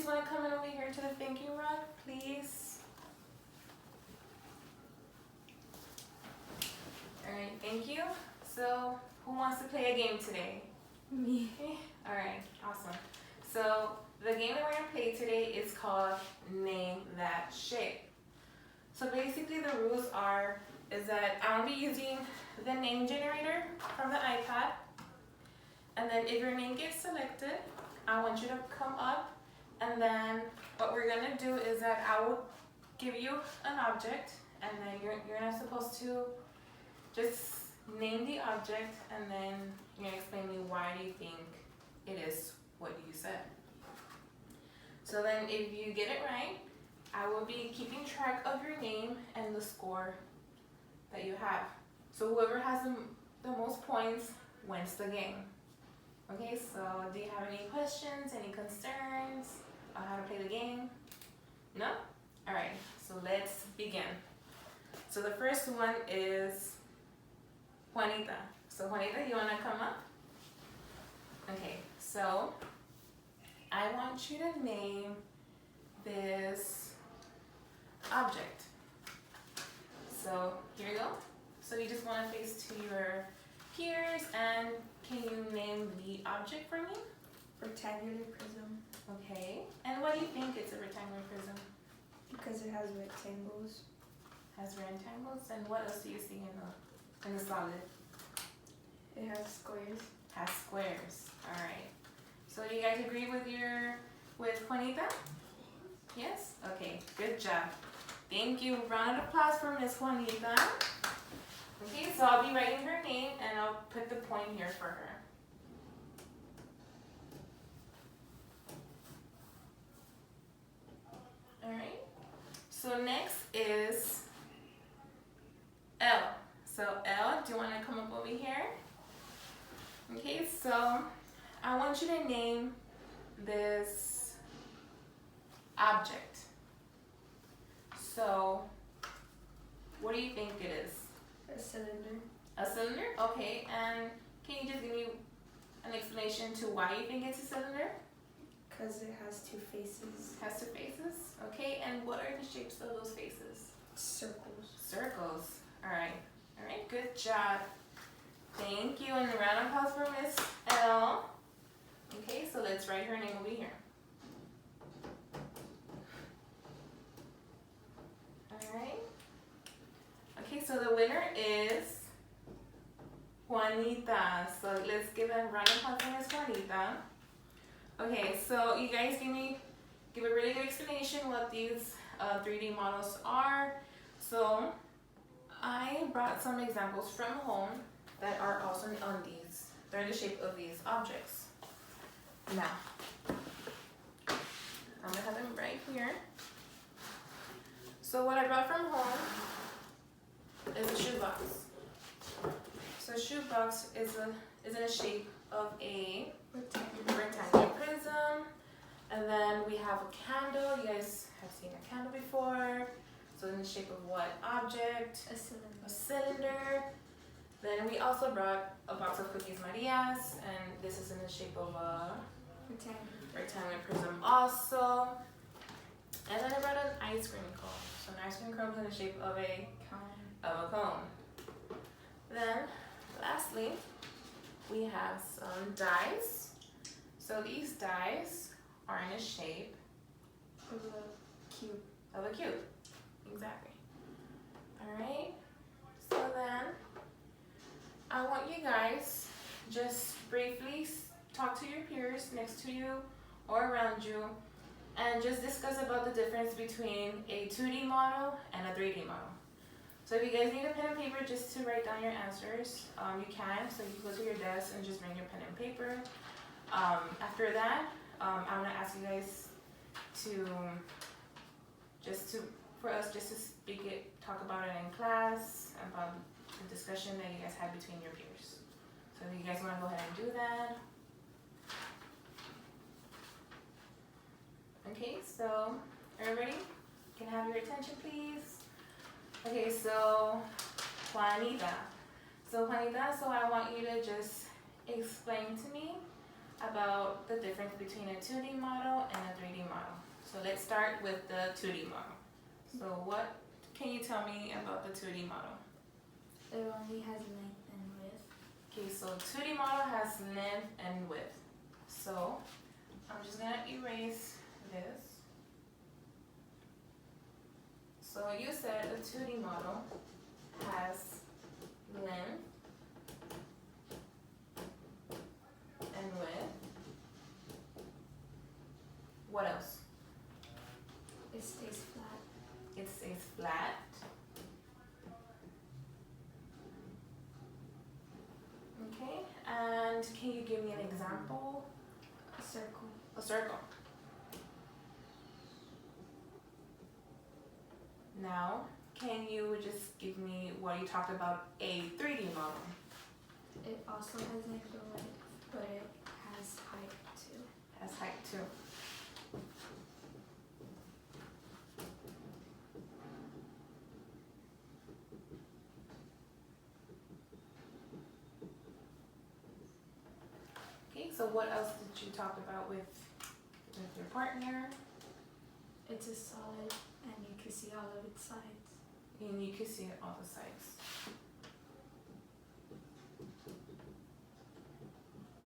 just want to come in over here to the thinking rod, please? Alright, thank you. So, who wants to play a game today? Me. Alright, awesome. So, the game that we're going to play today is called Name That Shape. So basically the rules is that I'll be using the name generator from the iPad. And then if your name gets selected, I want you to come up, and then what we're gonna do is that I will give you an object, and then you're not supposed to just name the object, and then you're gonna explain me why do you think it is what you said. So then if you get it right, I will be keeping track of your name and the score that you have. So whoever has the most points wins the game. Okay, so do you have any questions, any concerns on how to play the game? No? Alright, so let's begin. So the first one is Juanita. So Juanita, you wanna come up? Okay, so I want you to name this object. So here you go. So you just want to face to your peers, and can you name the object for me? Rectangular prism. Okay. And why do you think it's a rectangular prism? Because it has rectangles. Has rectangles, and what else do you see in the solid? It has squares. Has squares. All right. So do you guys agree with Juanita? Yes? Okay, good job. Thank you. Round of applause for Miss Juanita. Okay, so I'll be writing her name, and I'll put the point here for her. All right. So next is L. So L, do you want to come up over here? Okay, so I want you to name this object. So, what do you think it is? A cylinder. A cylinder? Okay, and can you just give me an explanation to why you think it's a cylinder? Because it has two faces. Has two faces? Okay, and what are the shapes of those faces? Circles. Circles. Alright, good job. Thank you, and a round of applause for Miss L. Okay, so let's write her name over here. Alright. Okay, so the winner is Juanita. So let's give a round of applause for Miss Juanita. Okay, so you guys give a really good explanation what these 3D models are. So I brought some examples from home that are also on these. They're in the shape of these objects. Now, I'm gonna have them right here. So what I brought from home is a shoebox. So a shoebox is in the shape of a rectangular prism. And then we have a candle. You guys have seen a candle before. So in the shape of what object? A cylinder. A cylinder. Then we also brought a box of cookies Marias, and this is in the shape of a rectangular prism also. And then I brought an ice cream cone. So an ice cream cone is in the shape of a cone. Then, lastly, we have some dies. So these dies are in the shape Of a cube. of a cube. Exactly. Alright. So then, I want you guys just briefly talk to your peers next to you or around you, and just discuss about the difference between a 2D model and a 3D model. So if you guys need a pen and paper just to write down your answers, you can. So you go to your desk and just bring your pen and paper. After that, I'm gonna ask you guys for us to talk about it in class, about the discussion that you guys had between your peers. So if you guys wanna go ahead and do that. Okay, so everybody can I have your attention, please? Okay, so Juanita. So I want you to just explain to me about the difference between a 2D model and a 3D model. So let's start with the 2D model. So what can you tell me about the 2D model? It only has length and width. Okay, so 2D model has length and width. So I'm just gonna erase this. So you said a 2D model has length and width. What else? It stays flat. It stays flat. Okay, and can you give me an example? A circle. A circle. Now, can you just give me what you talked about a 3D model? It also has length and width, but it has height too. Has height too. Okay, so what else did you talk about with your partner? It's a solid, and you can see all of its sides. And you can see it all the sides.